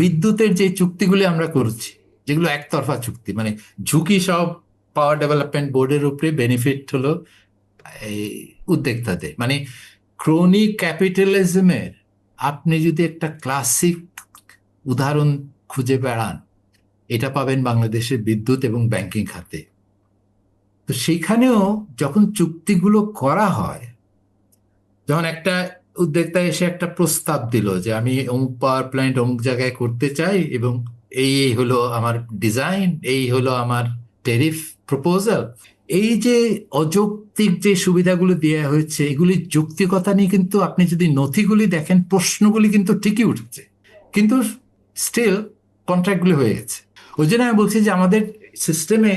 বিদ্যুতের যে চুক্তিগুলি আমরা করছি, যেগুলো একতরফা চুক্তি, মানে ঝুঁকি সব পাওয়ার ডেভেলপমেন্ট বোর্ডের উপরে, বেনিফিট হলো এই উদ্যোক্তাদের। মানে ক্রনিক ক্যাপিটালিজমের আপনি যদি একটা ক্লাসিক উদাহরণ খুঁজে বেড়ান, এটা পাবেন বাংলাদেশের বিদ্যুৎ এবং ব্যাংকিং খাতে। তো সেখানেও যখন চুক্তিগুলো করা হয়, যখন একটা উদ্যোক্তা এসে একটা প্রস্তাব দিল যে আমি অমুক পাওয়ার প্ল্যান্ট অমুক জায়গায় করতে চাই, এবং এই এই হলো আমার ডিজাইন, এই হলো আমার ট্যারিফ প্রপোজাল, এই যে অযৌক্তিক যে সুবিধাগুলো দেওয়া হয়েছে, এগুলির যৌক্তিকতা নিয়ে কিন্তু আপনি যদি নথিগুলি দেখেন, প্রশ্নগুলি কিন্তু ঠিকই উঠছে, কিন্তু স্টিল কন্ট্রাক্টগুলি হয়ে গেছে। ওই জন্য আমি বলছি যে আমাদের সিস্টেমে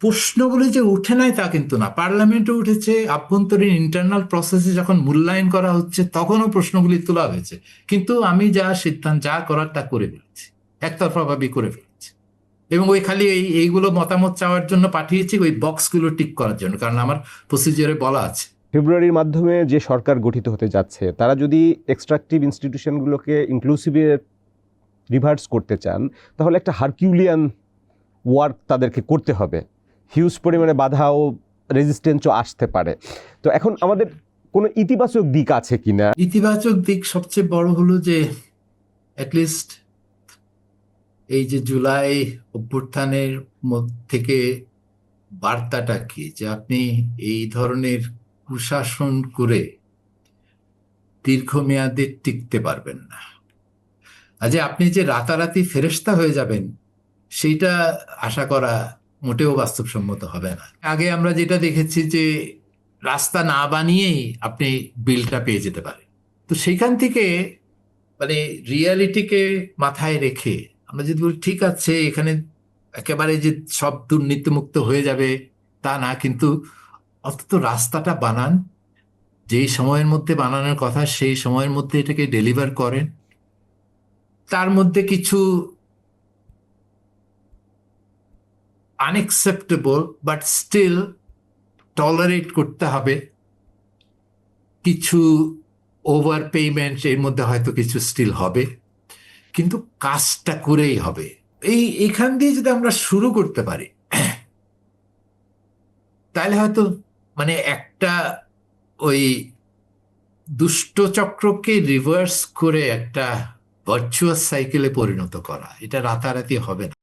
প্রশ্নগুলি যে উঠে নাই তা কিন্তু না, পার্লামেন্টে উঠেছে, আভ্যন্তরীণ ইন্টারনাল প্রসেসে যখন মূল্যায়ন করা হচ্ছে তখনও প্রশ্নগুলি তোলা হয়েছে, কিন্তু আমি যা সিদ্ধান্ত যা করার তা করে ফেলেছি, একতরফা ভাবে করে ফেলেছি। এবং ওই খালি এইগুলো মতামত চাওয়ার জন্য পাঠিয়েছি, ওই বক্সগুলো টিক করার জন্য, কারণ আমার প্রসিজিওরে বলা আছে। ফেব্রুয়ারির মাধ্যমে যে সরকার গঠিত হতে যাচ্ছে, তারা যদি এক্সট্রাকটিভ ইনস্টিটিউশনগুলোকে ইনক্লুসিভে রিভার্স করতে চান, তাহলে একটা হারকিউলিয়ান ওয়ার্ক তাদেরকে করতে হবে। হিউজ পরিমাণে বাধা ও রেজিস্ট্যান্সও আসতে পারে। তো এখন আমাদের কোনো ইতিবাচক দিক আছে কিনা? ইতিবাচক দিক সবচেয়ে বড় হলো যে অ্যাটলিস্ট এই যে জুলাই অভ্যুত্থানের থেকে বার্তাটা কি, যে আপনি এই ধরনের কুশাসন করে দীর্ঘমেয়াদে টিকতে পারবেন না। আজ আপনি যে রাতারাতি ফেরেশতা হয়ে যাবেন, সেইটা আশা করা মোটেও বাস্তবসম্মত হবে না। আগে আমরা যেটা দেখেছি যে রাস্তা না বানিয়েই আপনি বিলটা পেয়ে যেতে পারেন। তো সেইখান থেকে মানে রিয়ালিটিকে মাথায় রেখে আমরা যদি বলি ঠিক আছে এখানে একেবারে যে সব দুর্নীতিমুক্ত হয়ে যাবে তা না, কিন্তু অন্তত রাস্তাটা বানান, যেই সময়ের মধ্যে বানানোর কথা সেই সময়ের মধ্যে এটাকে ডেলিভার করেন। তার মধ্যে কিছু আনএক্সেপ্টেবল বাট স্টিল টলারেট করতে হবে, কিছু ওভার পেমেন্ট এর মধ্যে হয়তো কিছু স্টিল হবে, কিন্তু কাজটা করেই হবে। এইখান দিয়ে যদি আমরা শুরু করতে পারি, তাহলে হয়তো মানে একটা ওই দুষ্ট চক্রকে রিভার্স করে একটা ভার্চুয়াস সাইকেলে পরিণত করা, এটা রাতারাতি হবে না।